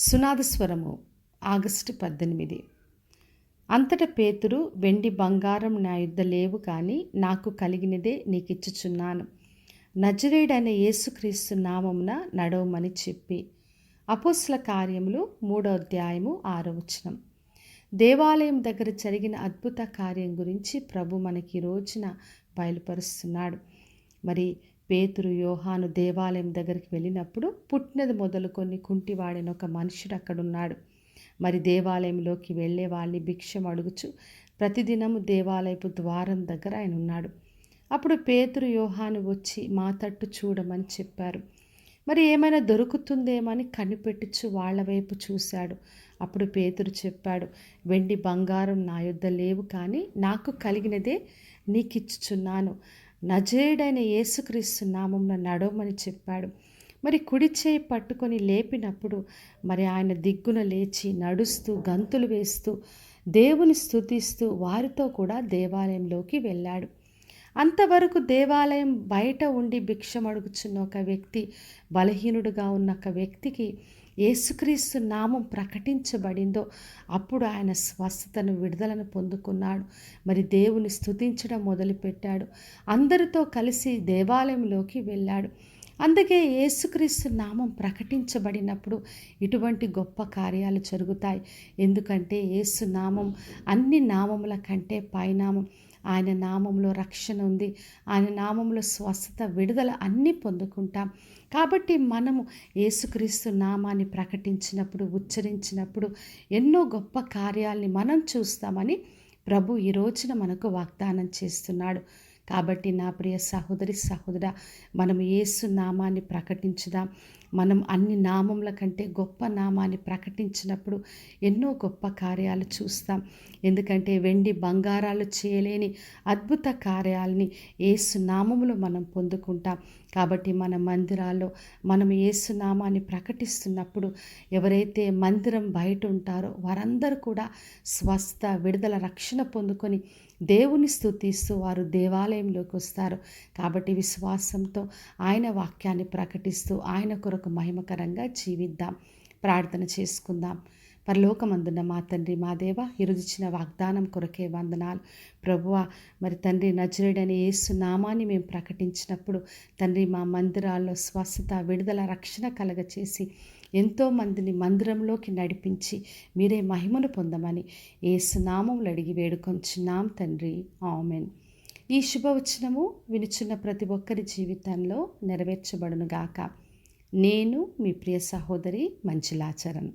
సునాదస్వరము August 18. అంతట పేతురు, వెండి బంగారం నా యుద్ధ లేవు, కానీ నాకు కలిగినదే నీకిచ్చుచున్నాను. నజరేయుడైన యేసుక్రీస్తు నామమున నడవమని చెప్పి. అపోస్తల కార్యములు 3వ అధ్యాయము 6వ వచనం. దేవాలయం దగ్గర జరిగిన అద్భుత కార్యం గురించి ప్రభు మనకి ఈ రోజున బయలుపరుస్తున్నాడు. మరి పేతురు, యోహాను దేవాలయం దగ్గరికి వెళ్ళినప్పుడు పుట్టినది మొదలుకొని కుంటివాడైన ఒక మనుషుడు అక్కడున్నాడు. మరి దేవాలయంలోకి వెళ్ళే వాళ్ళని భిక్షం అడుగుచు ప్రతిదినము దేవాలయపు ద్వారం దగ్గర ఆయన ఉన్నాడు. అప్పుడు పేతురు, యోహాను వచ్చి మా తట్టు చూడమని చెప్పారు. మరి ఏమైనా దొరుకుతుందేమని కనిపెట్టుచు వాళ్ళ వైపు చూశాడు. అప్పుడు పేతురు చెప్పాడు, వెండి బంగారం నా యొద్ద లేవు, కానీ నాకు కలిగినదే నీకిచ్చుచున్నాను. నజరేయుడైన యేసుక్రీస్తు నామమున నడవమని చెప్పాడు. మరి కుడి చేయి పట్టుకొని లేపినప్పుడు మరి ఆయన దిగ్గున లేచి నడుస్తూ గంతులు వేస్తూ దేవుని స్తుతిస్తూ వారితో కూడా దేవాలయంలోకి వెళ్ళాడు. అంతవరకు దేవాలయం బయట ఉండి భిక్షం అడుగుచున్న ఒక వ్యక్తి, బలహీనుడుగా ఉన్న ఒక వ్యక్తికి యేసుక్రీస్తు నామం ప్రకటించబడిందో అప్పుడు ఆయన స్వస్థతను, విడుదలను పొందుకున్నాడు. మరి దేవుని స్తుతించడం మొదలుపెట్టాడు. అందరితో కలిసి దేవాలయంలోకి వెళ్ళాడు. అందుకే యేసుక్రీస్తు నామం ప్రకటించబడినప్పుడు ఇటువంటి గొప్ప కార్యాలు జరుగుతాయి. ఎందుకంటే యేసు నామం అన్ని నామముల కంటే పైనామం. ఆయన నామంలో రక్షణ ఉంది. ఆయన నామంలో స్వస్థత, విడుదల అన్నీ పొందుకుంటాం. కాబట్టి మనము యేసుక్రీస్తు నామాన్ని ప్రకటించినప్పుడు, ఉచ్చరించినప్పుడు ఎన్నో గొప్ప కార్యాలని మనం చూస్తామని ప్రభు ఈ రోజున మనకు వాగ్దానం చేస్తున్నాడు. కాబట్టి నా ప్రియ సహోదరి, సహోదరా, మనం యేసు నామాన్ని ప్రకటించుదాం. మనం అన్ని నామముల కంటే గొప్ప నామాన్ని ప్రకటించినప్పుడు ఎన్నో గొప్ప కార్యాలు చూస్తాం. ఎందుకంటే వెండి బంగారాలు చేయలేని అద్భుత కార్యాలని యేసు నామములో మనం పొందుకుంటాం. కాబట్టి మన మందిరాల్లో మనం యేసు నామాన్ని ప్రకటిస్తున్నప్పుడు ఎవరైతే మందిరం బయట ఉంటారో వారందరూ కూడా స్వస్థ, విడుదల, రక్షణ పొందుకొని దేవుని స్తుతిస్తూ వారు దేవాలయంలోకి వస్తారు. కాబట్టి విశ్వాసంతో ఆయన వాక్యాన్ని ప్రకటిస్తూ ఆయన కొరకు మహిమకరంగా జీవిద్దాం. ప్రార్థన చేసుకుందాం. పరలోకమందున్న మా తండ్రి, మా దేవ, ఈరోజిచ్చిన వాగ్దానం కొరకే వందనాలు ప్రభువా. మరి తండ్రి, నజరేయుడైన యేసు నామాన్ని మేము ప్రకటించినప్పుడు తండ్రి మా మందిరాల్లో స్వస్థత, విడుదల, రక్షణ కలగచేసి ఎంతోమందిని మందిరంలోకి నడిపించి మీరే మహిమను పొందమని యేసు నామములో అడిగి వేడుకొంచున్నాం తండ్రి, ఆమేన్. ఈ శుభవచనము వినుచున్న ప్రతి ఒక్కరి జీవితంలో నెరవేర్చబడునుగాక. నేను మీ ప్రియ సహోదరి మంజులాచరణ్.